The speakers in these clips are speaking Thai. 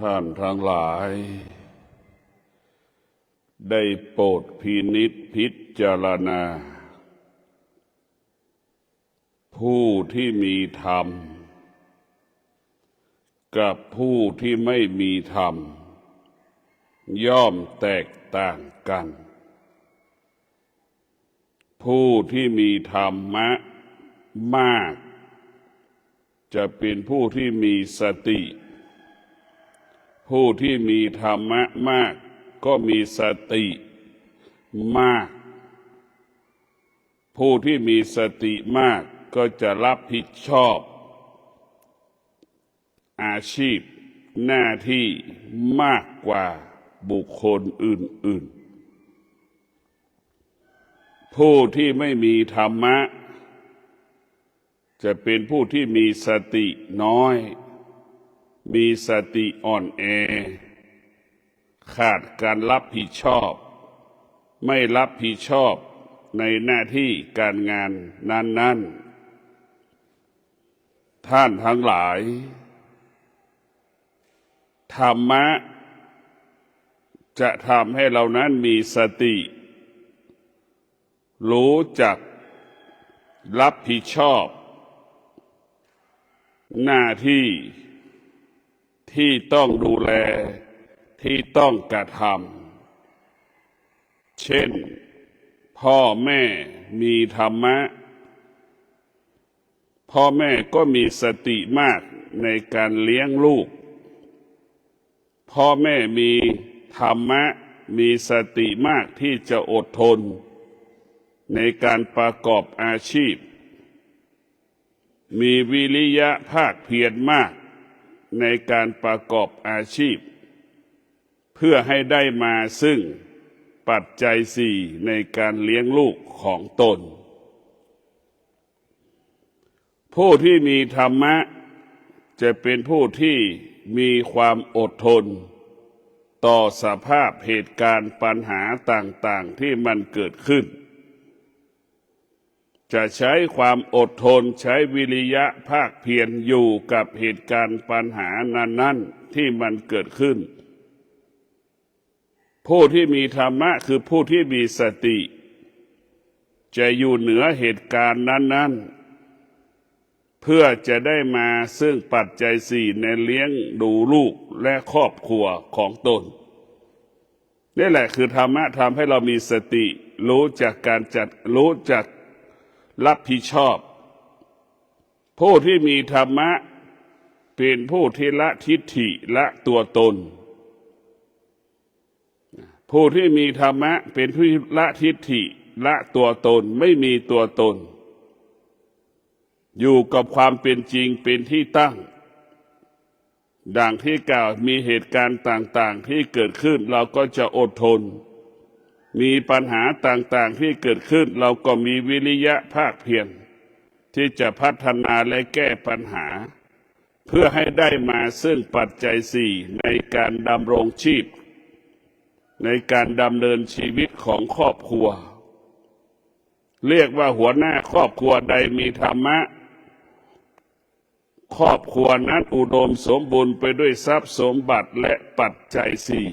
ท่านทั้งหลายได้โปรดพินิจพิจารณาผู้ที่มีธรรมกับผู้ที่ไม่มีธรรมย่อมแตกต่างกันผู้ที่มีธรรมะมากจะเป็นผู้ที่มีสติผู้ที่มีธรรมะมากก็มีสติมากผู้ที่มีสติมากก็จะรับผิดชอบอาชีพหน้าที่มากกว่าบุคคลอื่นๆผู้ที่ไม่มีธรรมะจะเป็นผู้ที่มีสติน้อยมีสติอ่อนแอขาดการรับผิดชอบไม่รับผิดชอบในหน้าที่การงานนั้นๆท่านทั้งหลายธรรมะจะทำให้เรานั้นมีสติรู้จักรับผิดชอบหน้าที่ที่ต้องดูแลที่ต้องกระทำเช่นพ่อแม่มีธรรมะพ่อแม่ก็มีสติมากในการเลี้ยงลูกพ่อแม่มีธรรมะมีสติมากที่จะอดทนในการประกอบอาชีพมีวิริยะภาคเพียรมากในการประกอบอาชีพเพื่อให้ได้มาซึ่งปัจจัยสี่ในการเลี้ยงลูกของตนผู้ที่มีธรรมะจะเป็นผู้ที่มีความอดทนต่อสภาพเหตุการณ์ปัญหาต่างๆที่มันเกิดขึ้นจะใช้ความอดทนใช้วิริยะภาคเพียรอยู่กับเหตุการณ์ปัญหานั้นๆที่มันเกิดขึ้นผู้ที่มีธรรมะคือผู้ที่มีสติจะอยู่เหนือเหตุการณ์นั้นๆเพื่อจะได้มาซึ่งปัจจัยสี่ในเลี้ยงดูลูกและครอบครัวของตนนี่แหละคือธรรมะทำให้เรามีสติรู้จักการจัดรู้จักรับผิดชอบผู้ที่มีธรรมะเป็นผู้ที่ละทิฏฐิละตัวตนผู้ที่มีธรรมะเป็นผู้ละทิฏฐิละตัวตนไม่มีตัวตนอยู่กับความเป็นจริงเป็นที่ตั้งดังที่กล่าวมีเหตุการณ์ต่างๆที่เกิดขึ้นเราก็จะอดทนมีปัญหาต่างๆที่เกิดขึ้นเราก็มีวิริยะภาคเพียรที่จะพัฒนาและแก้ปัญหาเพื่อให้ได้มาซึ่งปัจจัยสี่ในการดำรงชีพในการดำเนินชีวิตของครอบครัวเรียกว่าหัวหน้าครอบครัวใดมีธรรมะครอบครัวนั้นอุดมสมบูรณ์ไปด้วยทรัพย์สมบัติและปัจจัยสี่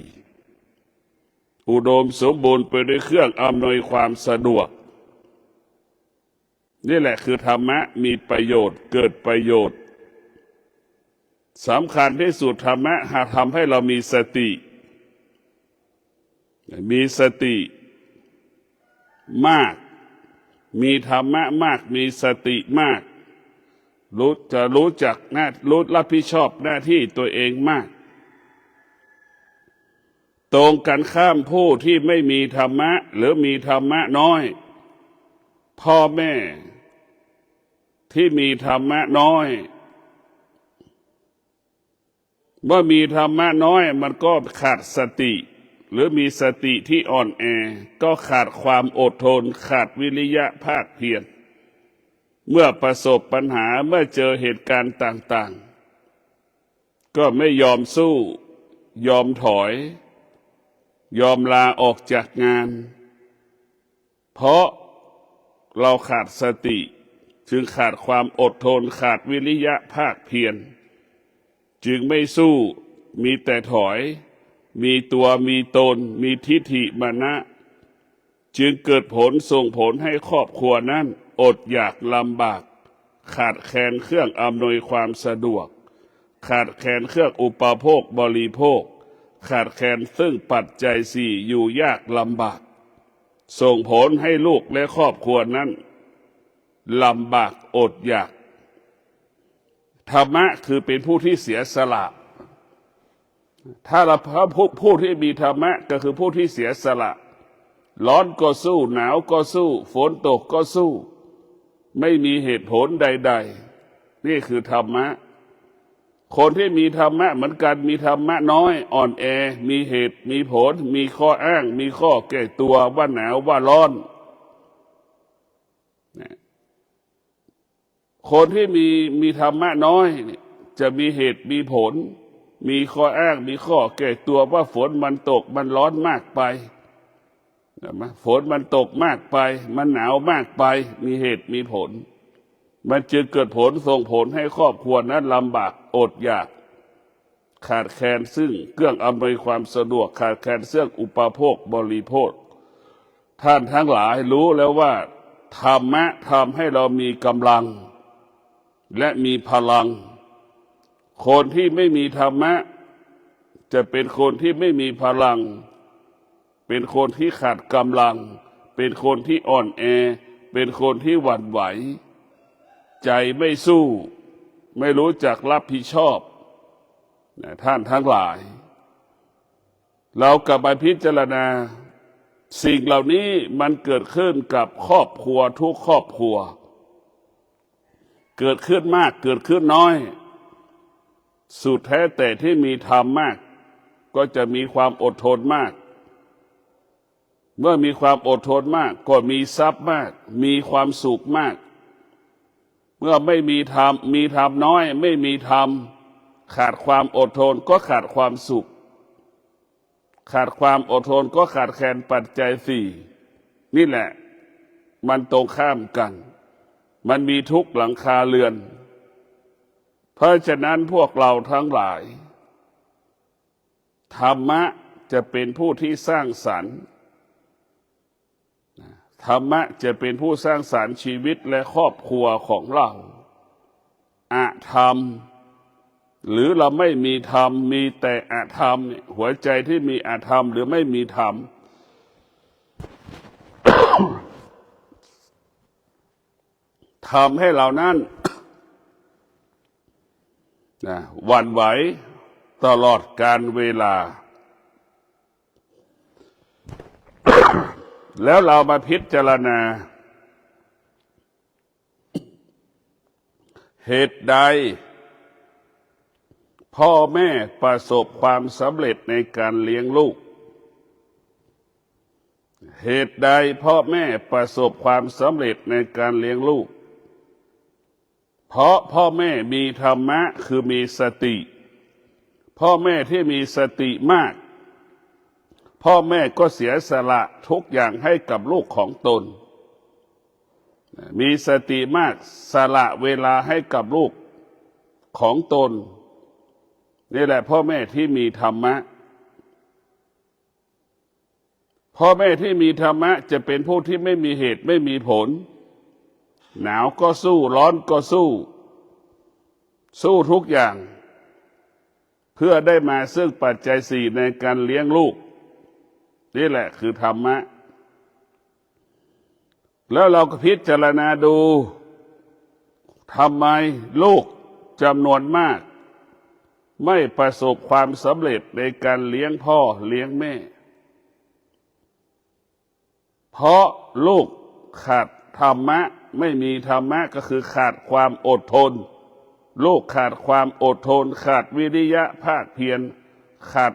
อุดมสมบูรณ์ไปด้วยเครื่องอำนวยความสะดวกนี่แหละคือธรรมะมีประโยชน์เกิดประโยชน์สำคัญที่สุดธรรมะหากทำให้เรามีสติมากมีธรรมะมากมีสติมากรู้จักรับผิดชอบหน้าที่ตัวเองมากตรงกันข้ามผู้ที่ไม่มีธรรมะหรือมีธรรมะน้อยพ่อแม่ที่มีธรรมะน้อยเมื่อมีธรรมะน้อยมันก็ขาดสติหรือมีสติที่อ่อนแอก็ขาดความอดทนขาดวิริยะภาคเพียรเมื่อประสบปัญหาเมื่อเจอเหตุการณ์ต่างๆก็ไม่ยอมสู้ยอมถอยยอมลาออกจากงานเพราะเราขาดสติจึงขาดความอดทนขาดวิริยะภาคเพียรจึงไม่สู้ มีแต่ถอยมีตัวมีตนมีทิฏฐิมานะจึงเกิดผลส่งผลให้ครอบครัวนั้นอดอยากลำบากขาดแคลนเครื่องอำนวยความสะดวกขาดแคลนเครื่องอุปโภคบริโภคขาดแคลนซึ่งปัจจัยสี่อยู่ยากลำบากส่งผลให้ลูกและครอบครัวนั้นลำบากอดอยากธรรมะคือเป็นผู้ที่เสียสละถ้าเราผู้ที่มีธรรมะก็คือผู้ที่เสียสละร้อนก็สู้หนาวก็สู้ฝนตกก็สู้ไม่มีเหตุผลใดๆนี่คือธรรมะคนที่มีธรรมะเหมือนกันมีธรรมะน้อยอ่อนแอมีเหตุมีผลมีข้ออ้างมีข้อแก้ตัวว่าหนาวว่าร้อนคนที่มีธรรมะน้อยจะมีเหตุมีผลมีข้ออ้างมีข้อแก้ตัวว่าฝนมันตกมันร้อนมากไปฝนมันตกมากไปมันหนาวมากไปมีเหตุมีผลมันจึงเกิดผลส่งผลให้ครอบครัวนั้นลำบากอดอยากขาดแคลนซึ่งเครื่องอำนวยความสะดวกขาดแคลนเรื่องอุปโภคบริโภคท่านทั้งหลายรู้แล้วว่าธรรมะทำให้เรามีกำลังและมีพลังคนที่ไม่มีธรรมะจะเป็นคนที่ไม่มีพลังเป็นคนที่ขาดกำลังเป็นคนที่อ่อนแอเป็นคนที่หวั่นไหวใจไม่สู้ไม่รู้จักรับผิดชอบท่านทั้งหลายเรากลับมาพิจารณาสิ่งเหล่านี้มันเกิดขึ้นกับครอบครัวทุกครอบครัวเกิดขึ้นมากเกิดขึ้นน้อยสุดแท้แต่ที่มีธรรมมากก็จะมีความอดทนมากเมื่อมีความอดทนมากก็มีทรัพย์มากมีความสุขมากเมื่อไม่มีธรรมมีธรรมน้อยไม่มีธรรมขาดความอดทนก็ขาดความสุขขาดความอดทนก็ขาดแคลนปัจจัยสี่นี่แหละมันตรงข้ามกันมันมีทุกหลังคาเรือนเพราะฉะนั้นพวกเราทั้งหลายธรรมะจะเป็นผู้ที่สร้างสรรค์ธรรมะจะเป็นผู้สร้างสรรค์ชีวิตและครอบครัวของเราอธรรมหรือเราไม่มีธรรมมีแต่อธรรมเนี่ยหัวใจที่มีอธรรมหรือไม่มีธรรม ทำให้เรานั้นหวั่นไหวตลอดกาลเวลา แล้วเรามาพิจารณาเหตุใดพ่อแม่ประสบความสำเร็จในการเลี้ยงลูกเหตุใดพ่อแม่ประสบความสำเร็จในการเลี้ยงลูกเพราะพ่อแม่มีธรรมะคือมีสติพ่อแม่ที่มีสติมากพ่อแม่ก็เสียสละทุกอย่างให้กับลูกของตนมีสติมากสละเวลาให้กับลูกของตนนี่แหละพ่อแม่ที่มีธรรมะพ่อแม่ที่มีธรรมะจะเป็นผู้ที่ไม่มีเหตุไม่มีผลหนาวก็สู้ร้อนก็สู้ทุกอย่างเพื่อได้มาซึ่งปัจจัยสี่ในการเลี้ยงลูกนี่แหละคือธรรมะแล้วเราก็พิจารณาดูทำไมลูกจำนวนมากไม่ประสบความสำเร็จในการเลี้ยงพ่อเลี้ยงแม่เพราะลูกขาดธรรมะไม่มีธรรมะก็คือขาดความอดทนลูกขาดความอดทนขาดวิริยะภาคเพียรขาด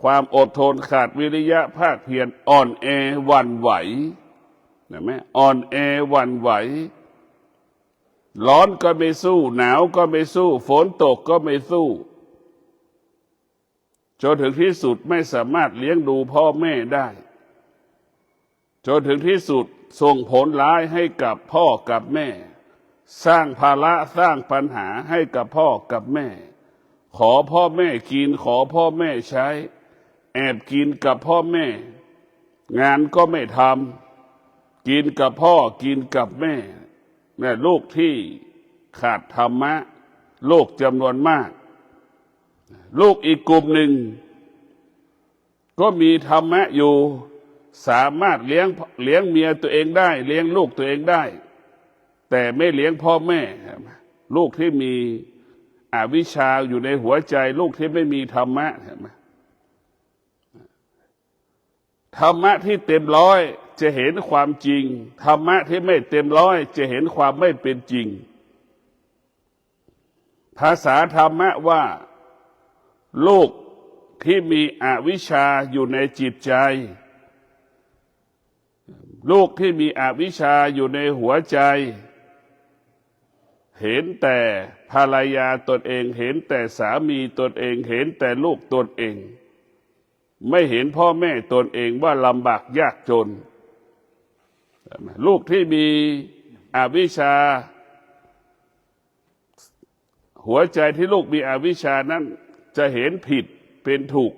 ความอดทนขาดวิริยะภาคเพียรอ่อนแอหวั่นไหวเห็นไหมอ่อนแอหวั่นไหวร้อนก็ไม่สู้หนาวก็ไม่สู้ฝนตกก็ไม่สู้จนถึงที่สุดไม่สามารถเลี้ยงดูพ่อแม่ได้จนถึงที่สุดส่งผลร้ายให้กับพ่อกับแม่สร้างภาระสร้างปัญหาให้กับพ่อกับแม่ ขอพ่อแม่กินขอพ่อแม่ใช้แอบกินกับพ่อแม่งานก็ไม่ทำกินกับพ่อกินกับแม่เนี่ยลูกที่ขาดธรรมะลูกจำนวนมากลูกอีกกลุ่มหนึ่งก็มีธรรมะอยู่สามารถเลี้ยงเมียตัวเองได้เลี้ยงลูกตัวเองได้แต่ไม่เลี้ยงพ่อแม่ลูกที่มีอวิชชาอยู่ในหัวใจลูกที่ไม่มีธรรมะธรรมะที่เต็มร้อยจะเห็นความจริงธรรมะที่ไม่เต็มร้อยจะเห็นความไม่เป็นจริงภาษาธรรมะว่าลูกที่มีอวิชชาอยู่ในจิตใจลูกที่มีอวิชชาอยู่ในหัวใจเห็นแต่ภรรยาตนเองเห็นแต่สามีตนเองเห็นแต่ลูกตนเองไม่เห็นพ่อแม่ตนเองว่าลำบากยากจนลูกที่มีอวิชชาหัวใจที่ลูกมีอวิชชานั้นจะเห็นผิดเป็นถูก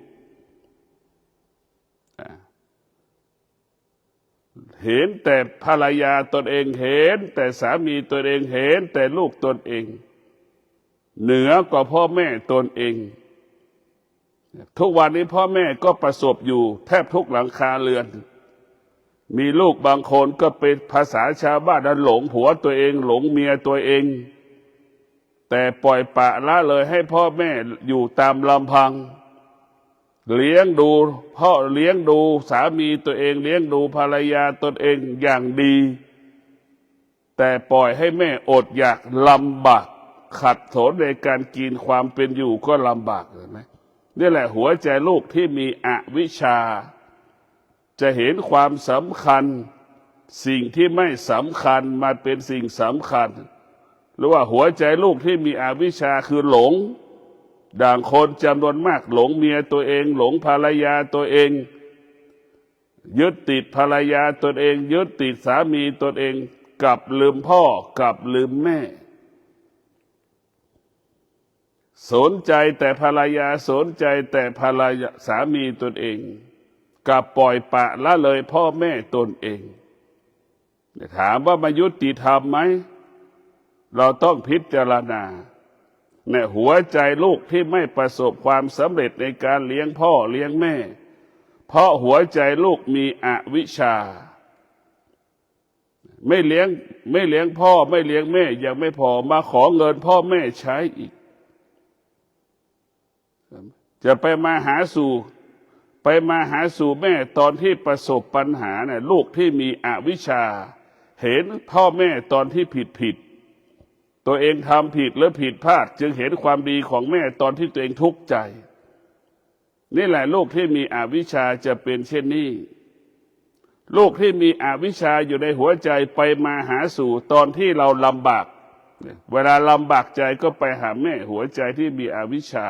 เห็นแต่ภรรยาตนเองเห็นแต่สามีตนเองเห็นแต่ลูกตนเองเหนือกว่าพ่อแม่ตนเองทุกวันนี้พ่อแม่ก็ประสบอยู่แทบทุกหลังคาเรือนมีลูกบางคนก็เป็นภาษาชาวบ้านนั้นหลงผัวตัวเองหลงเมียตัวเองแต่ปล่อยปละละเลยให้พ่อแม่อยู่ตามลำพังเลี้ยงดูพ่อเลี้ยงดูสามีตัวเองเลี้ยงดูภรรยาตนเองอย่างดีแต่ปล่อยให้แม่อดอยากลำบากขัดสนในการกินความเป็นอยู่ก็ลำบากเห็นไหมนี่แหละหัวใจลูกที่มีอวิชชาจะเห็นความสำคัญสิ่งที่ไม่สำคัญมาเป็นสิ่งสำคัญหรือว่าหัวใจลูกที่มีอวิชชาคือหลงด่างคนจำนวนมากหลงเมียตัวเองหลงภรรยาตัวเองยึดติดภรรยาตนเองยึดติดสามีตนเองกับลืมพ่อกับลืมแม่สนใจแต่ภรรยาสนใจแต่ภรรยาสามีตนเองกับปล่อยปละละเลยพ่อแม่ตนเองถามว่ามันยุติธรรมไหมเราต้องพิจารณาเนี่ยหัวใจลูกที่ไม่ประสบความสำเร็จในการเลี้ยงพ่อเลี้ยงแม่เพราะหัวใจลูกมีอวิชชาไม่เลี้ยงพ่อไม่เลี้ยงแม่ยังไม่พอมาขอเงินพ่อแม่ใช้อีกจะไปมาหาสู่แม่ตอนที่ประสบปัญหาเนี่ยลูกที่มีอวิชชาเห็นพ่อแม่ตอนที่ผิดตัวเองทำผิดหรือผิดพลาดจึงเห็นความดีของแม่ตอนที่ตัวเองทุกข์ใจนี่แหละลูกที่มีอวิชชาจะเป็นเช่นนี้ลูกที่มีอวิชชาอยู่ในหัวใจไปมาหาสู่ตอนที่เราลำบากเวลาลำบากใจก็ไปหาแม่หัวใจที่มีอวิชชา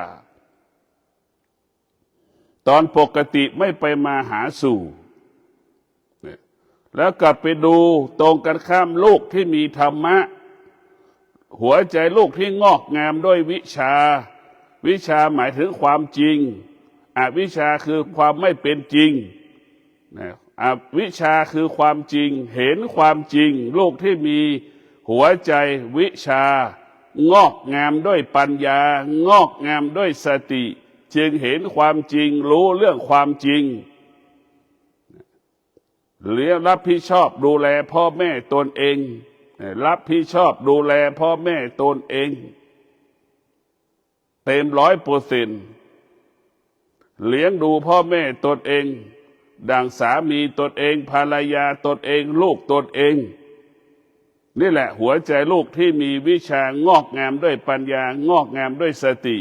ตอนปกติไม่ไปมาหาสู่แล้วกลับไปดูตรงกันข้ามลูกที่มีธรรมะหัวใจลูกที่งอกงามด้วยวิชาหมายถึงความจริงอวิชชาคือความไม่เป็นจริงอวิชชาคือความจริงเห็นความจริงลูกที่มีหัวใจวิชางอกงามด้วยปัญญางอกงามด้วยสติจึงเห็นความจริงรู้เรื่องความจริงเลี้ยงรับผิดชอบดูแลพ่อแม่ตนเองรับผิดชอบดูแลพ่อแม่ตนเองเต็ม100%เลี้ยงดูพ่อแม่ตนเองดังสามีตนเองภรรยาตนเองลูกตนเองนี่แหละหัวใจลูกที่มีวิชางอกงามด้วยปัญญางอกงามด้วยสติ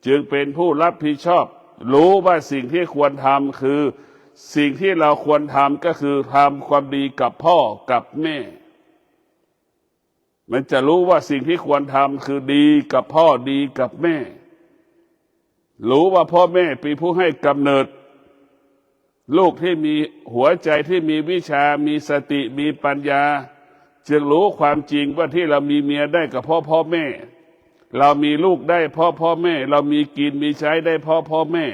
จึงเป็นผู้รับผิดชอบรู้ว่าสิ่งที่ควรทำคือสิ่งที่เราควรทำก็คือทำความดีกับพ่อกับแม่มันจะรู้ว่าสิ่งที่ควรทำคือดีกับพ่อดีกับแม่รู้ว่าพ่อแม่เป็นผู้ให้กำเนิดลูกที่มีหัวใจที่มีวิชามีสติมีปัญญาจึงรู้ความจริงว่าที่เรามีเมียได้กับพ่อแม่ เรามีลูกได้เพราะพ่อแม่ เรามีกินมีใช้ได้เพราะพ่อแม่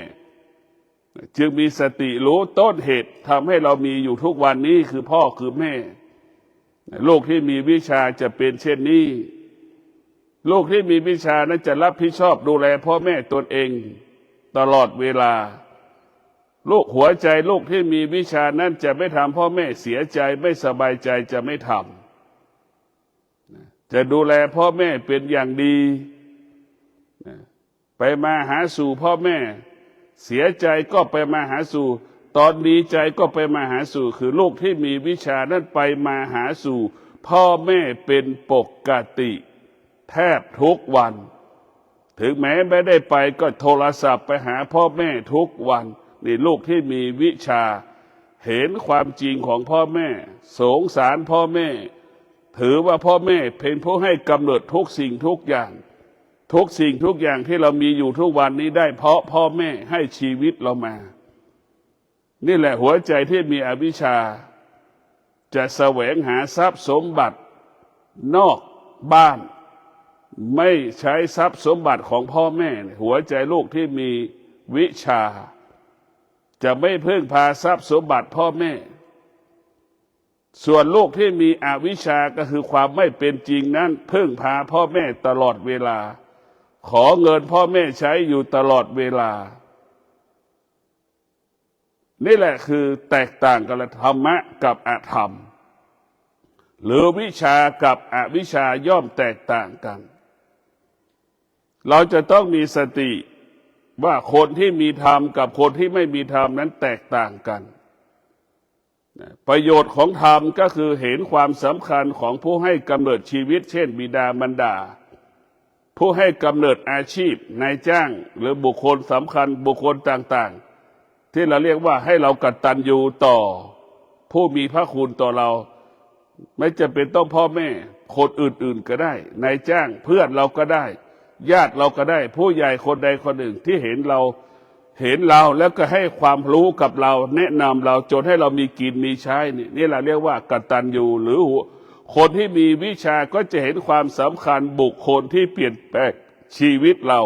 จึงมีสติรู้ต้นเหตุทำให้เรามีอยู่ทุกวันนี้คือพ่อคือแม่ลูกที่มีวิชาจะเป็นเช่นนี้ลูกที่มีวิชานั้นจะรับผิดชอบดูแลพ่อแม่ตนเองตลอดเวลาลูกหัวใจลูกที่มีวิชานั้นจะไม่ทำพ่อแม่เสียใจไม่สบายใจจะไม่ทำจะดูแลพ่อแม่เป็นอย่างดีไปมาหาสู่พ่อแม่เสียใจก็ไปมาหาสู่ตอนดีใจก็ไปมาหาสู่คือลูกที่มีวิชานั้นไปมาหาสู่พ่อแม่เป็นปกติแทบทุกวันถึงแม้ไม่ได้ไปก็โทรศัพท์ไปหาพ่อแม่ทุกวันนี่ลูกที่มีวิชาเห็นความจริงของพ่อแม่สงสารพ่อแม่ถือว่าพ่อแม่เป็นผู้ให้กำเนิดทุกสิ่งทุกอย่างทุกสิ่งทุกอย่างที่เรามีอยู่ทุกวันนี้ได้เพราะพ่อแม่ให้ชีวิตเรามานี่แหละหัวใจที่มีอวิชชาจะแสวงหาทรัพย์สมบัตินอกบ้านไม่ใช้ทรัพย์สมบัติของพ่อแม่หัวใจลูกที่มีวิชาจะไม่พึ่งพาทรัพย์สมบัติพ่อแม่ส่วนลูกที่มีอวิชชาก็คือความไม่เป็นจริงนั้นพึ่งพาพ่อแม่ตลอดเวลาขอเงินพ่อแม่ใช้อยู่ตลอดเวลานี่แหละคือแตกต่างกันธรรมะกับอธรรมหรือวิชากับอวิชชาย่อมแตกต่างกันเราจะต้องมีสติว่าคนที่มีธรรมกับคนที่ไม่มีธรรมนั้นแตกต่างกันประโยชน์ของธรรมก็คือเห็นความสำคัญของผู้ให้กำเนิดชีวิตเช่นบิดามารดาผู้ให้กำเนิดอาชีพนายจ้างหรือบุคคลสำคัญบุคคลต่างๆที่เราเรียกว่าให้เรากตัญญูต่อผู้มีพระคุณต่อเราไม่จำเป็นต้องพ่อแม่คนอื่นๆก็ได้นายจ้างเพื่อนเราก็ได้ญาติเราก็ได้ผู้ใหญ่คนใดคนหนึ่งที่เห็นเราแล้วก็ให้ความรู้กับเราแนะนำเราจนให้เรามีกินมีใช้นี่เราเรียกว่ากตัญญูหรือคนที่มีวิชาก็จะเห็นความสำคัญบุคคลที่เปลี่ยนแปลงชีวิตเรา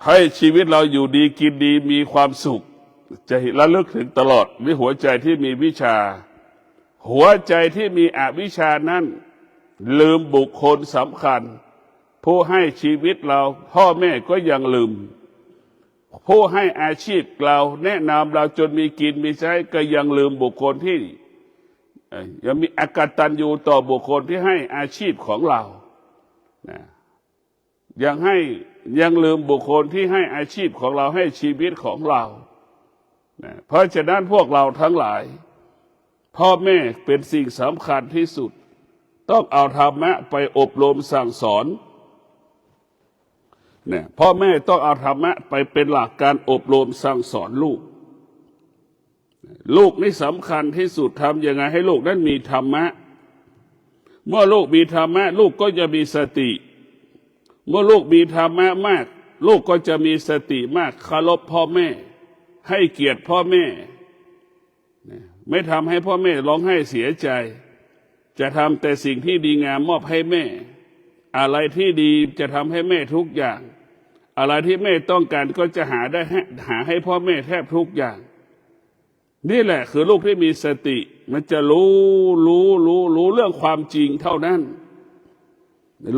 ให้ชีวิตเราอยู่ดีกินดีมีความสุขจะระลึกถึงตลอดด้วยหัวใจที่มีวิชาหัวใจที่มีอวิชานั้นลืมบุคคลสำคัญผู้ให้ชีวิตเราพ่อแม่ก็ยังลืมผู้ให้อาชีพเราแนะนำเราจนมีกินมีใช้ก็ยังลืมบุคคลที่ยังมีอกตัญญูต่อบุคคลที่ให้อาชีพของเรายังลืมบุคคลที่ให้อาชีพของเราให้ชีวิตของเราเพราะฉะนั้นพวกเราทั้งหลายพ่อแม่เป็นสิ่งสำคัญที่สุดต้องเอาธรรมะไปอบรมสั่งสอนพ่อแม่ต้องเอาธรรมะไปเป็นหลักการอบรมสั่งสอนลูกนี่สำคัญที่สุดทำยังไงให้ลูกนั้นมีธรรมะเมื่อลูกมีธรรมะลูกก็จะมีสติเมื่อลูกมีธรรมะมากลูกก็จะมีสติมากเคารพพ่อแม่ให้เกียรติพ่อแม่ไม่ทำให้พ่อแม่ร้องไห้เสียใจจะทำแต่สิ่งที่ดีงามมอบให้แม่อะไรที่ดีจะทำให้แม่ทุกอย่างอะไรที่แม่ต้องการก็จะหาให้พ่อแม่แทบทุกอย่างนี่แหละคือลูกที่มีสติมันจะรู้เรื่องความจริงเท่านั้น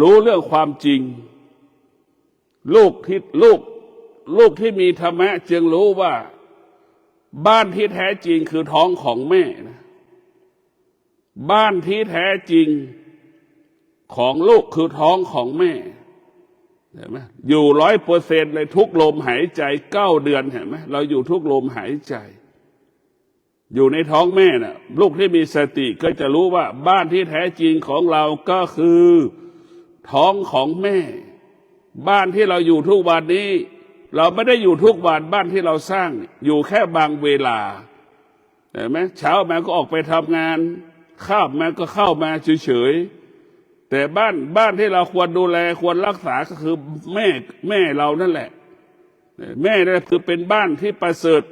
รู้เรื่องความจริงลูกที่มีธรรมะจึงรู้ว่าบ้านที่แท้จริงคือท้องของแม่นะบ้านที่แท้จริงของลูกคือท้องของแม่เห็นไหมอยู่100%เลยทุกลมหายใจ9 เดือนเห็นไหมเราอยู่ทุกลมหายใจอยู่ในท้องแม่น่ะลูกที่มีสติก็จะรู้ว่าบ้านที่แท้จริงของเราก็คือท้องของแม่บ้านที่เราอยู่ทุกวันนี้เราไม่ได้อยู่ทุกวันบ้านที่เราสร้างอยู่แค่บางเวลาเห็นไหมเช้ามาก็ออกไปทำงานข้ามมาก็เข้ามาเฉยๆแต่บ้านที่เราควรดูแลควรรักษาก็คือแม่เรานั่นแหละแม่นั่นคือเป็นบ้านที่ประเสริฐ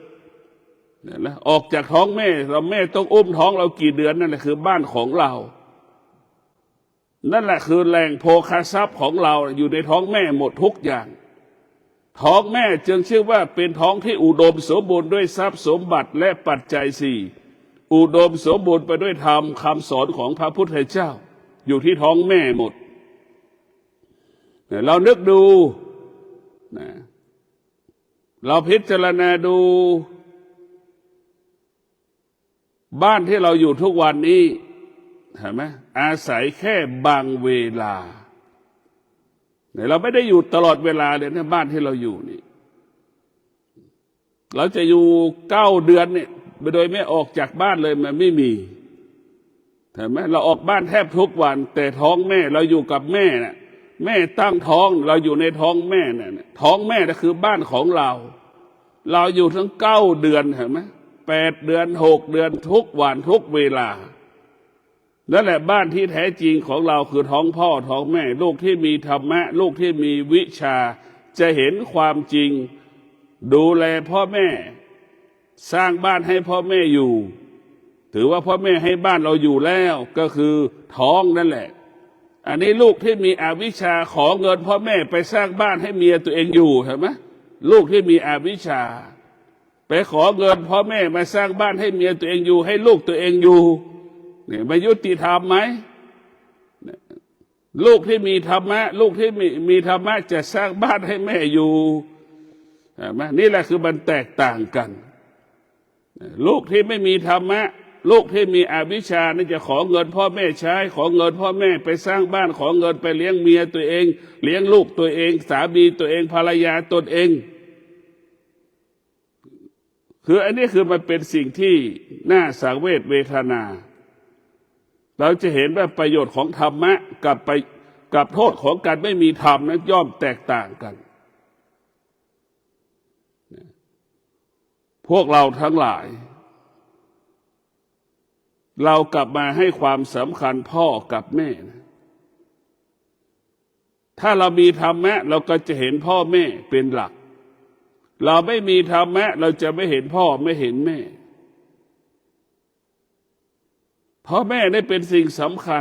ออกจากท้องแม่ต้องอุ้มท้องเรากี่เดือนนั่นแหละคือบ้านของเรา นั่นแหละคือแหล่งโภคทรัพย์ของเราอยู่ในท้องแม่หมดทุกอย่างท้องแม่จึงชื่อว่าเป็นท้องที่อุดมสมบูรณ์ด้วยทรัพย์สมบัติและปัจจัยสี่อุดมสมบูรณ์ไปด้วยธรรมคำสอนของพระพุทธเจ้าอยู่ที่ท้องแม่หมดเรานึกดูนะเราพิจารณาดูบ้านที่เราอยู่ทุกวันนี้เห็นไหมอาศัยแค่บางเวลาเราไม่ได้อยู่ตลอดเวลาเลยนะบ้านที่เราอยู่นี่เราจะอยู่9 เดือนเนี่ยโดยไม่ออกจากบ้านเลยมันไม่มีเห็นไหมเราออกบ้านแทบทุกวันแต่ท้องแม่เราอยู่กับแม่น่ะแม่ตั้งท้องเราอยู่ในท้องแม่เนี่ยท้องแม่นั่นคือบ้านของเราเราอยู่ทั้ง9 เดือนเห็นไหม8 เดือน6 เดือนทุกวันทุกเวลานั่นแหละบ้านที่แท้จริงของเราคือท้องพ่อท้องแม่ลูกที่มีธรรมะลูกที่มีวิชาจะเห็นความจริงดูแลพ่อแม่สร้างบ้านให้พ่อแม่อยู่ถือว่าพ่อแม่ให้บ้านเราอยู่แล้วก็คือท้องนั่นแหละอันนี้ลูกที่มีอวิชชาขอเงินพ่อแม่ไปสร้างบ้านให้เมียตัวเองอยู่เห็นไหมลูกที่มีอวิชชาไปขอเงินพ่อแม่มาสร้างบ้านให้เมียตัวเองอยู่ให้ลูกตัวเองอยู่เนี่ยไม่ยุติธรรมไหมลูกที่มีธรรมะลูกที่มีธรรมะจะสร้างบ้านให้แม่อยู่เห็นไหมนี่แหละคือมันแตกต่างกันลูกที่ไม่มีธรรมะลูกที่มีอวิชชานี่จะขอเงินพ่อแม่ใช้ขอเงินพ่อแม่ไปสร้างบ้านขอเงินไปเลี้ยงเมียตัวเองเลี้ยงลูกตัวเองสามีตัวเองภรรยาตนเองคืออันนี้คือมันเป็นสิ่งที่น่าสังเวชเวทนาเราจะเห็นว่าประโยชน์ของธรรมะกับโทษของการไม่มีธรรมนั้นย่อมแตกต่างกันพวกเราทั้งหลายเรากลับมาให้ความสำคัญพ่อกับแม่นะถ้าเรามีธรรมะเราก็จะเห็นพ่อแม่เป็นหลักเราไม่มีธรรมะเราจะไม่เห็นพ่อไม่เห็นแม่พ่อแม่นี่เป็นสิ่งสำคั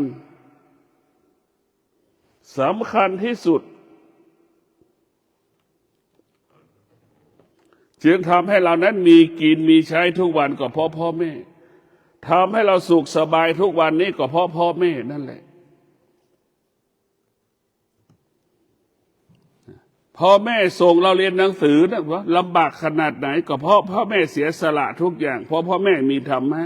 ญที่สุดจึงทำให้เรานั้นมีกินมีใช้ทุกวันก็เพราะพ่อแม่ทำให้เราสุขสบายทุกวันนี้ก็เพราะพ่อแม่นั่นแหละพ่อแม่ส่งเราเรียนหนังสือนะว่าลำบากขนาดไหนก็เพราะพ่อแม่เสียสละทุกอย่างเพราะพ่อแม่มีธรรมะ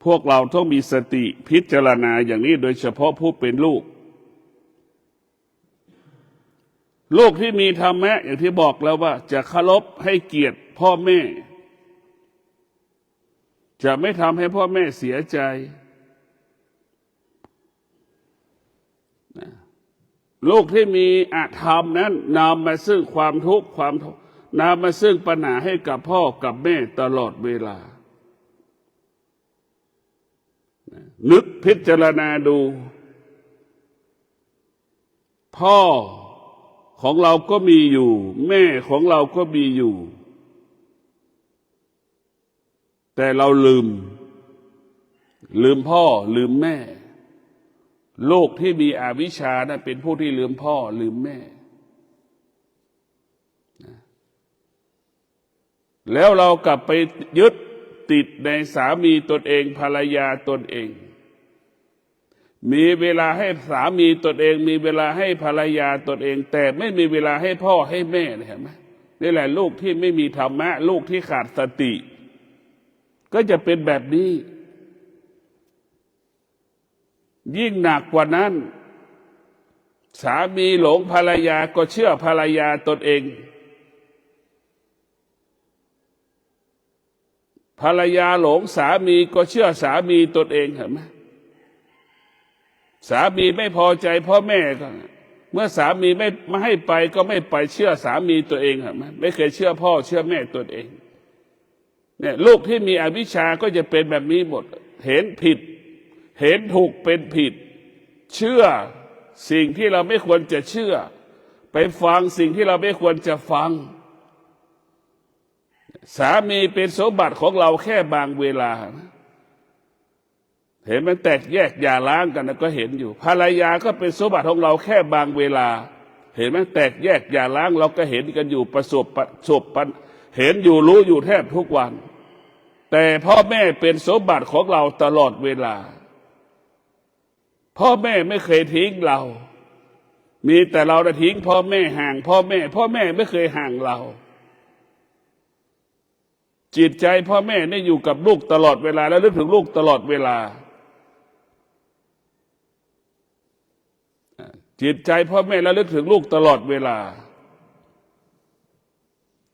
พวกเราต้องมีสติพิจารณาอย่างนี้โดยเฉพาะผู้เป็นลูกที่มีธรรมะอย่างที่บอกแล้วว่าจะเคารพให้เกียรติพ่อแม่จะไม่ทำให้พ่อแม่เสียใจลูกที่มีอธรรมนั้นนำมาซึ่งความทุกข์นำมาซึ่งปัญหาให้กับพ่อกับแม่ตลอดเวลานึกพิจารณาดูพ่อของเราก็มีอยู่แม่ของเราก็มีอยู่แต่เราลืมพ่อลืมแม่ลูกที่มีอวิชชานั้นเป็นผู้ที่ลืมพ่อลืมแม่แล้วเรากลับไปยึดติดในสามีตนเองภรรยาตนเองมีเวลาให้สามีตนเองมีเวลาให้ภรรยาตนเองแต่ไม่มีเวลาให้พ่อให้แม่เห็นไหมนี่แหละลูกที่ไม่มีธรรมะลูกที่ขาดสติก็จะเป็นแบบนี้ยิ่งหนักกว่านั้นสามีหลงภรรยาก็เชื่อภรรยาตนเองภรรยาหลงสามีก็เชื่อสามีตนเองเห็นไหมสามีไม่พอใจพ่อแม่ก็เมื่อสามีไม่ให้ไปก็ไม่ไปเชื่อสามีตัวเองเห็นไหมไม่เคยเชื่อพ่อเชื่อแม่ตนเองเนี่ยลูกที่มีอวิชชาก็จะเป็นแบบนี้หมดเห็นผิดเห็นถูกเป็นผิดเชื่อสิ่งที่เราไม่ควรจะเชื่อไปฟังสิ่งที่เราไม่ควรจะฟังสามีเป็นสมบัติของเราแค่บางเวลา เห็นมันแตกแยกอย่าร้างกันนะก็เห็นอยู่ภรรยาก็เป็นสมบัติของเราแค่บางเวลาเห็นไหมแตกแยกอย่าร้างเราก็เห็นกันอยู่ประสบเห็นอยู่รู้อยู่แทบทุกวันแต่พ่อแม่เป็นสมบัติของเราตลอดเวลาพ่อแม่ไม่เคยทิ้งเรามีแต่เราได้ทิ้งพ่อแม่ห่างพ่อแม่ไม่เคยห่างเราจิตใจพ่อแม่นี่อยู่กับลูกตลอดเวลาและนึกถึงลูกตลอดเวลาจิตใจพ่อแม่ระลึกถึงลูกตลอดเวลา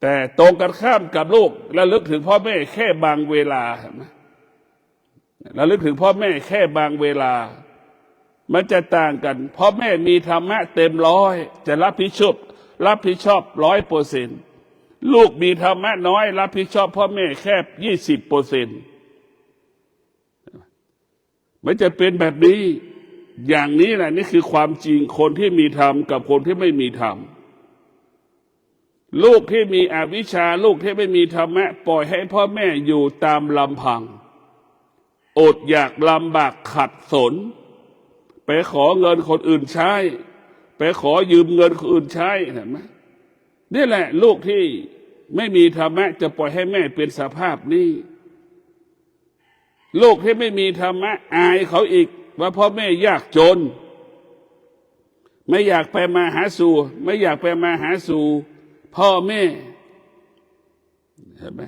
แต่ตรงกันข้ามกับลูกระลึกถึงพ่อแม่แค่บางเวลาระลึกถึงพ่อแม่แค่บางเวลามันจะต่างกันพ่อแม่มีธรรมะเต็มร้อยจะรับผิดชอบ100%ลูกมีธรรมะน้อยรับผิดชอบพ่อแม่แค่20%มันจะเป็นแบบนี้อย่างนี้แหละนี่คือความจริงคนที่มีธรรมกับคนที่ไม่มีธรรมลูกที่มีอวิชชาลูกที่ไม่มีธรรมะปล่อยให้พ่อแม่อยู่ตามลำพังอดอยากลำบากขัดสนไปขอเงินคนอื่นใช้ไปขอยืมเงินคนอื่นใช้เห็นไหมนี่แหละลูกที่ไม่มีธรรมะจะปล่อยให้แม่เป็นสภาพนี้ลูกที่ไม่มีธรรมะอายเขาอีกว่าพ่อแม่ยากจนไม่อยากไปมาหาสู่ไม่อยากไปมาหาสู่พ่อแม่เห็นไหม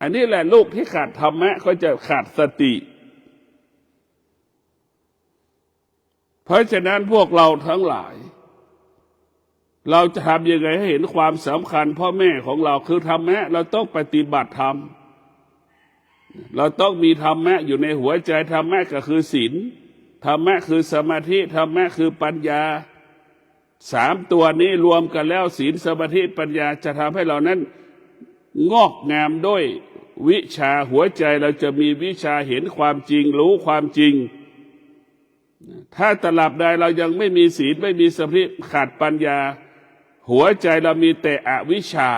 อันนี้แหละลูกที่ขาดธรรมะเขาจะขาดสติเพราะฉะนั้นพวกเราทั้งหลายเราจะทำยังไงให้เห็นความสำคัญพ่อแม่ของเราคือธรรมะเราต้องปฏิบัติธรรมเราต้องมีธรรมะอยู่ในหัวใจธรรมะก็คือศีลธรรมะคือสมาธิธรรมะคือปัญญา3ตัวนี้รวมกันแล้วศีลสมาธิปัญญาจะทำให้เรานั้นงอกงามด้วยวิชาหัวใจเราจะมีวิชาเห็นความจริงรู้ความจริงถ้าตราบใดเรายังไม่มีศีลไม่มีสมาธิขาดปัญญาหัวใจเรามีแต่อวิชชา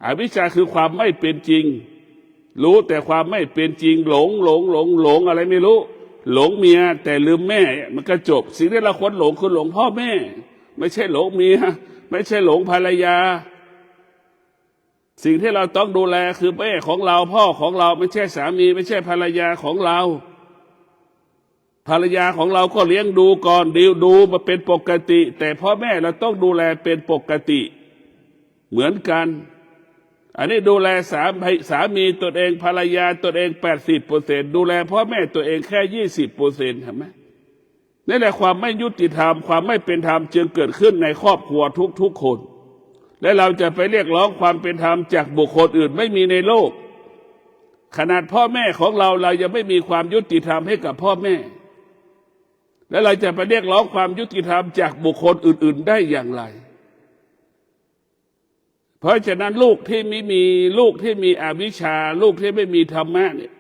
อวิชชาคือความไม่เป็นจริงรู้แต่ความไม่เป็นจริงหลงอะไรไม่รู้หลงเมียแต่ลืมแม่มันก็จบสิ่งที่เราควรหลงคือหลงพ่อแม่ไม่ใช่หลงเมียไม่ใช่หลงภรรยาสิ่งที่เราต้องดูแลคือแม่ของเราพ่อของเราไม่ใช่สามีไม่ใช่ภรรยาของเราภรรยาของเราก็เลี้ยงดูก่อนดูมาเป็นปกติแต่พ่อแม่เราต้องดูแลเป็นปกติเหมือนกันอันนี้ดูแลสามีตัวเองภรรยาตัวเอง 80% ดูแลพ่อแม่ตัวเองแค่ 20%เห็นไหมนี่แหละความไม่ยุติธรรมความไม่เป็นธรรมจึงเกิดขึ้นในครอบครัวทุกคนและเราจะไปเรียกร้องความเป็นธรรมจากบุคคลอื่นไม่มีในโลกขนาดพ่อแม่ของเรายังไม่มีความยุติธรรมให้กับพ่อแม่แล้วเราจะไปเรียกร้องความยุติธรรมจากบุคคลอื่นๆได้อย่างไรเพราะฉะนั้นลูกที่มีอวิชชาลูกที่ไม่มีธรรมะเนี่ย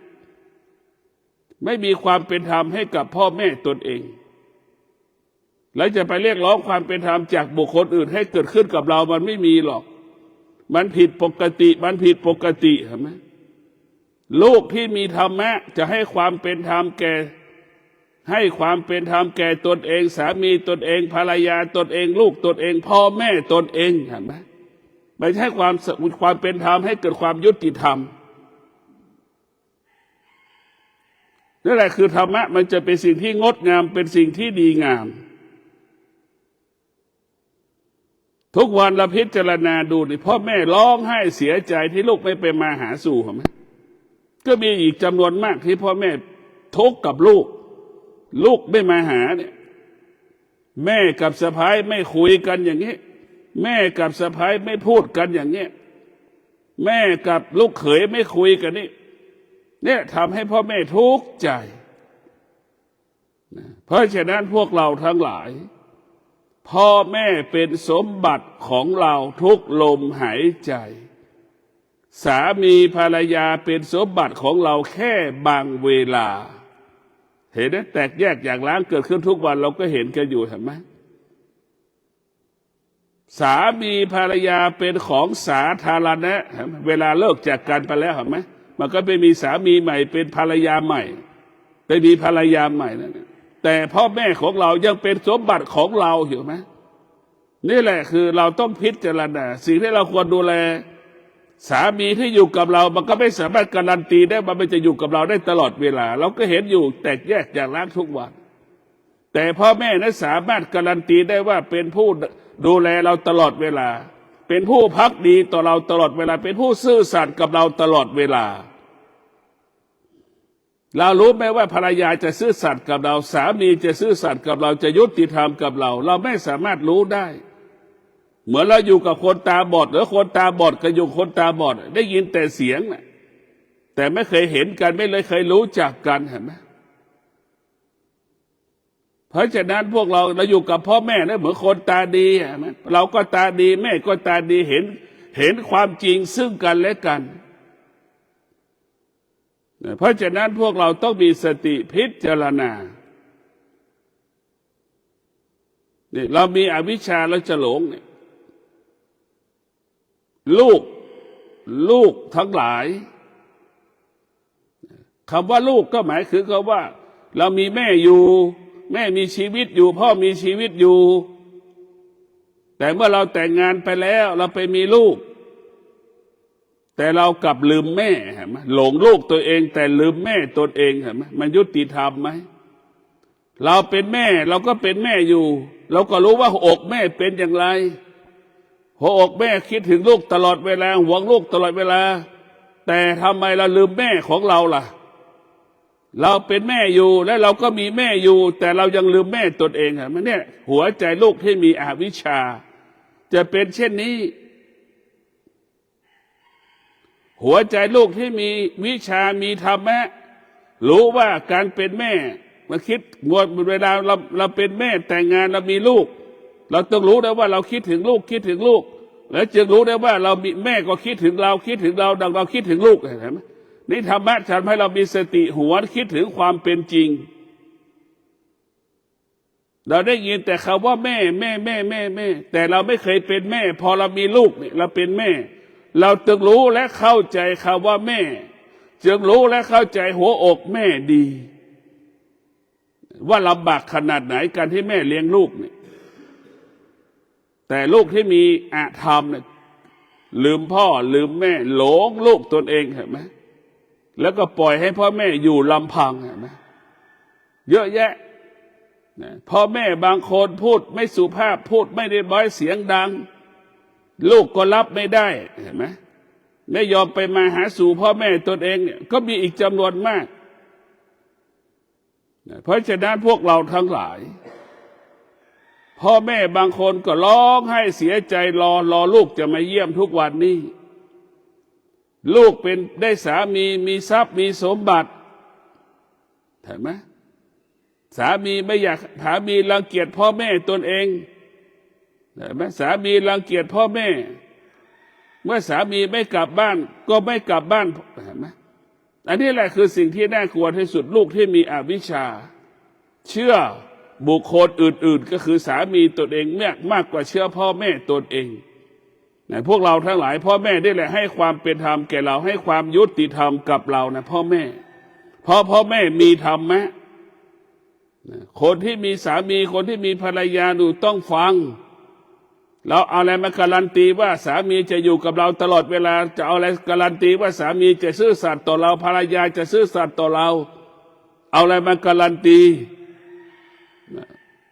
ไม่มีความเป็นธรรมให้กับพ่อแม่ตนเองแล้วจะไปเรียกร้องความเป็นธรรมจากบุคคลอื่นให้เกิดขึ้นกับเรามันไม่มีหรอกมันผิดปกติเห็นไหมลูกที่มีธรรมะจะให้ความเป็นธรรมแก่ตนเองสามีตนเองภรรยาตนเองลูกตนเองพ่อแม่ตนเองเห็นไหมไม่ใช่ความเป็นธรรมให้เกิดความยุติธรรมนั่นแหละคือธรรมะมันจะเป็นสิ่งที่งดงามเป็นสิ่งที่ดีงามทุกวันเราพิจารณาดูดิพ่อแม่ร้องไห้เสียใจที่ลูกไม่ไปมาหาสู่เห็นไหมก็มีอีกจำนวนมากที่พ่อแม่ทุกข์กับลูกไม่มาหาเนี่ยแม่กับสะใภ้ไม่คุยกันอย่างนี้แม่กับสะใภ้ไม่พูดกันอย่างนี้แม่กับลูกเขยไม่คุยกันนี่เนี่ยทำให้พ่อแม่ทุกข์ใจเพราะฉะนั้นพวกเราทั้งหลายพ่อแม่เป็นสมบัติของเราทุกลมหายใจสามีภรรยาเป็นสมบัติของเราแค่บางเวลาเห็นไหมแตกแยกอย่างล้างเกิดขึ้นทุกวันเราก็เห็นกันอยู่เห็นไหมสามีภรรยาเป็นของสาธารณะเวลาเลิกจากกันไปแล้วเห็นไหมมันก็ไปมีสามีใหม่เป็นภรรยาใหม่ ไปมีภรรยาใหม่แล้วเนี่ยแต่พ่อแม่ของเรายังเป็นสมบัติของเราเห็นไหมนี่แหละคือเราต้องพิจารณาสิ่งที่เราควรดูแลสามีที่อยู่กับเรามันก็ไม่สามารถการันตีได้ว่ามันจะอยู่กับเราได้ตลอดเวลาเราก็เห็นอยู่แตกแยกจากรักทุกวันแต่พ่อแม่นั้นสามารถการันตีได้ว่าเป็นผู้ดูแลเราตลอดเวลาเป็นผู้ภักดีต่อเราตลอดเวลาเป็นผู้ซื่อสัตย์กับเราตลอดเวลาเรารู้ไหมว่าภรรยาจะซื่อสัตย์กับเราสามีจะซื่อสัตย์กับเราจะยุติธรรมกับเราเราไม่สามารถรู้ได้เหมือนเราอยู่กับคนตาบอดหรือคนตาบอดกับอยู่คนตาบอดได้ยินแต่เสียงนะแต่ไม่เคยเห็นกันไม่เลยเคยรู้จักกันเห็นไหมเพราะฉะนั้นพวกเราอยู่กับพ่อแม่นะเหมือนคนตาดีเราก็ตาดีแม่ก็ตาดีเห็นความจริงซึ่งกันและกันเพราะฉะนั้นพวกเราต้องมีสติพิจารณานี่เรามีอวิชชาเราจะหลงเนี่ยลูกทั้งหลายคำว่าลูกก็หมายถึงคำว่าเรามีแม่อยู่แม่มีชีวิตอยู่พ่อมีชีวิตอยู่แต่เมื่อเราแต่งงานไปแล้วเราไปมีลูกแต่เรากลับลืมแม่เห็นไหมหลงลูกตัวเองแต่ลืมแม่ตนเองเห็นไหมมันยุติธรรมไหมเราเป็นแม่เราก็เป็นแม่อยู่เราก็รู้ว่าหัวอกแม่เป็นอย่างไรหัวอกแม่คิดถึงลูกตลอดเวลาหวงลูกตลอดเวลาแต่ทำไมเราลืมแม่ของเราล่ะเราเป็นแม่อยู่และเราก็มีแม่อยู่แต่เรายังลืมแม่ตนเองเห็นไหมเนี่ยหัวใจลูกที่มีอวิชชาจะเป็นเช่นนี้หัวใจลูกที่มีวิชามีธรรมะรู้ว่าการเป็นแม่มาคิดเวลาเราเป็นแม่แต่งงานเรามีลูกเราต้องรู้ได้ว่าเราคิดถึงลูกแล้วจึงรู้ได้ว่าเรามีแม่ก็คิดถึงเราดังเราคิดถึงลูกเห็นไหมนี่ธรรมะทำให้เรามีสติหัวคิดถึงความเป็นจริงเราได้ยินแต่คำว่าแม่แต่เราไม่เคยเป็นแม่พอเรามีลูกเนี่ยเราเป็นแม่เราจึงรู้และเข้าใจคำว่าแม่จึงรู้และเข้าใจหัวอกแม่ดีว่าลำบากขนาดไหนการที่แม่เลี้ยงลูกเนี่ยแต่ลูกที่มีอธรรมเนี่ยลืมพ่อลืมแม่หลงลูกตนเองเห็นไหมแล้วก็ปล่อยให้พ่อแม่อยู่ลำพังเห็นไหมเยอะแยะพ่อแม่บางคนพูดไม่สุภาพพูดไม่ได้บ่อยเสียงดังลูกก็รับไม่ได้เห็นไหมไม่ยอมไปมาหาสู่พ่อแม่ตนเองเนี่ยก็มีอีกจำนวนมากเพราะฉะนั้นพวกเราทั้งหลายพ่อแม่บางคนก็ร้องให้เสียใจรอลูกจะมาเยี่ยมทุกวันนี้ลูกเป็นได้สามีมีทรัพย์มีสมบัติเห็นไหมสามีไม่อยากสามีรังเกียจพ่อแม่ตนเองเห็นไหมสามีรังเกียจพ่อแม่เมื่อสามีไม่กลับบ้านก็ไม่กลับบ้านเห็นไหมอันนี้แหละคือสิ่งที่น่ากลัวที่สุดลูกที่มีอวิชชาเชื่อบุคคลอื่นๆก็คือสามีตนเองมากกว่าเชื่อพ่อแม่ตนเองพวกเราทั้งหลายพ่อแม่ได้แหละให้ความเป็นธรรมแก่เราให้ความยุติธรรมกับเรานะพ่อแม่เพราะพ่อแม่มีธรรมะคนที่มีสามีคนที่มีภรรยาดูต้องฟังเราเอาอะไรมาการันตีว่าสามีจะอยู่กับเราตลอดเวลาจะเอาอะไรการันตีว่าสามีจะซื่อสัตย์ต่อเราภรรยาจะซื่อสัตย์ต่อเราเอาอะไรมาการันตี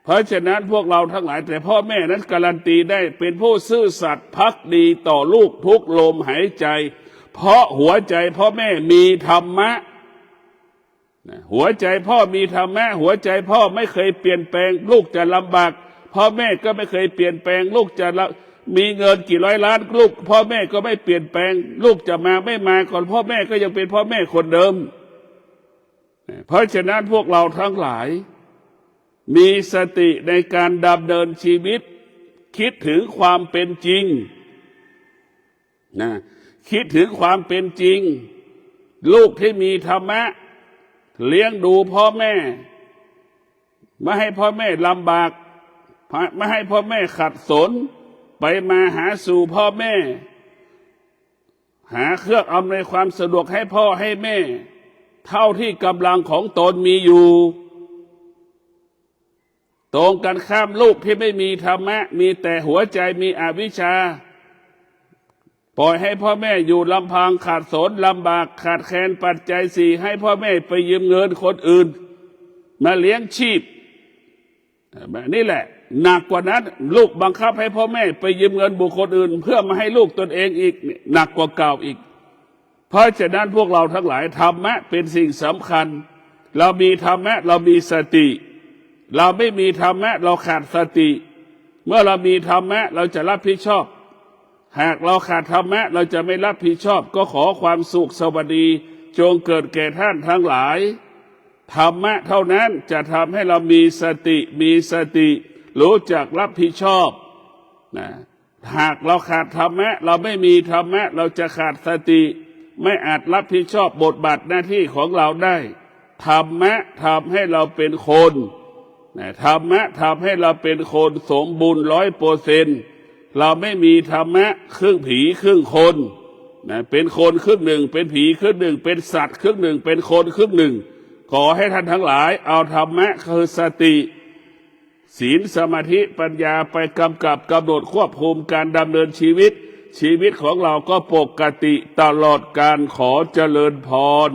เพราะฉะนั้นพวกเราทั้งหลายแต่พ่อแม่นั้นการันตีได้เป็นผู้ซื่อสัตย์ภักดีต่อลูกทุกลมหายใจเพราะหัวใจพ่อแม่มีธรรมะหัวใจพ่อมีธรรมะหัวใจพ่อไม่เคยเปลี่ยนแปลงลูกจะลำบากพ่อแม่ก็ไม่เคยเปลี่ยนแปลงลูกจะมีเงินกี่ร้อยล้านลูกพ่อแม่ก็ไม่เปลี่ยนแปลงลูกจะมาไม่มาก่อนพ่อแม่ก็ยังเป็นพ่อแม่คนเดิมเพราะฉะนั้นพวกเราทั้งหลายมีสติในการดำเนินชีวิตคิดถึงความเป็นจริงคิดถึงความเป็นจริงลูกที่มีธรรมะเลี้ยงดูพ่อแม่ไม่ให้พ่อแม่ลำบากไม่ให้พ่อแม่ขัดสนไปมาหาสู่พ่อแม่หาเครื่องอำนวยความสะดวกให้พ่อให้แม่ เท่าที่กำลังของตนมีอยู่ตรงกันข้ามลูกที่ไม่มีธรรมะมีแต่หัวใจมีอวิชชาปล่อยให้พ่อแม่อยู่ลำพังขาดสนลำบากขาดแคลนปัจจัยสี่ให้พ่อแม่ไปยืมเงินคนอื่นมาเลี้ยงชีพแบบนี้แหละหนักกว่านั้นลูกบังคับให้พ่อแม่ไปยืมเงินบุคคลอื่นเพื่อมาให้ลูกตนเองอีกหนักกว่าเก่าอีกเพราะฉะนั้นพวกเราทั้งหลายธรรมะเป็นสิ่งสำคัญเรามีธรรมะเรามีสติเราไม่มีธรรมะเราขาดสติเมื่อเรามีธรรมะเราจะรับผิดชอบหากเราขาดธรรมะเราจะไม่รับผิดชอบก็ขอความสุขสวัสดีจงเกิดแก่ท่านทั้งหลายธรรมะเท่านั้นจะทำให้เรามีสติรู้จักรับผิดชอบนะหากเราขาดธรรมะเราไม่มีธรรมะเราจะขาดสติไม่อาจรับผิดชอบบทบาทหน้าที่ของเราได้ธรรมะทำให้เราเป็นคนธรรมะทำให้เราเป็นคนสมบูรณ์100%เราไม่มีธรรมะครึ่งผีครึ่งคนเป็นคนครึ่งหนึ่งเป็นผีครึ่งหนึ่งเป็นสัตว์ครึ่งหนึ่งเป็นคนครึ่งหนึ่งขอให้ท่านทั้งหลายเอาธรรมะคือสติศีลสมาธิปัญญาไปกำกับกำหนดควบคุมการดำเนินชีวิตของเราก็ปกติตลอดการขอเจริญพร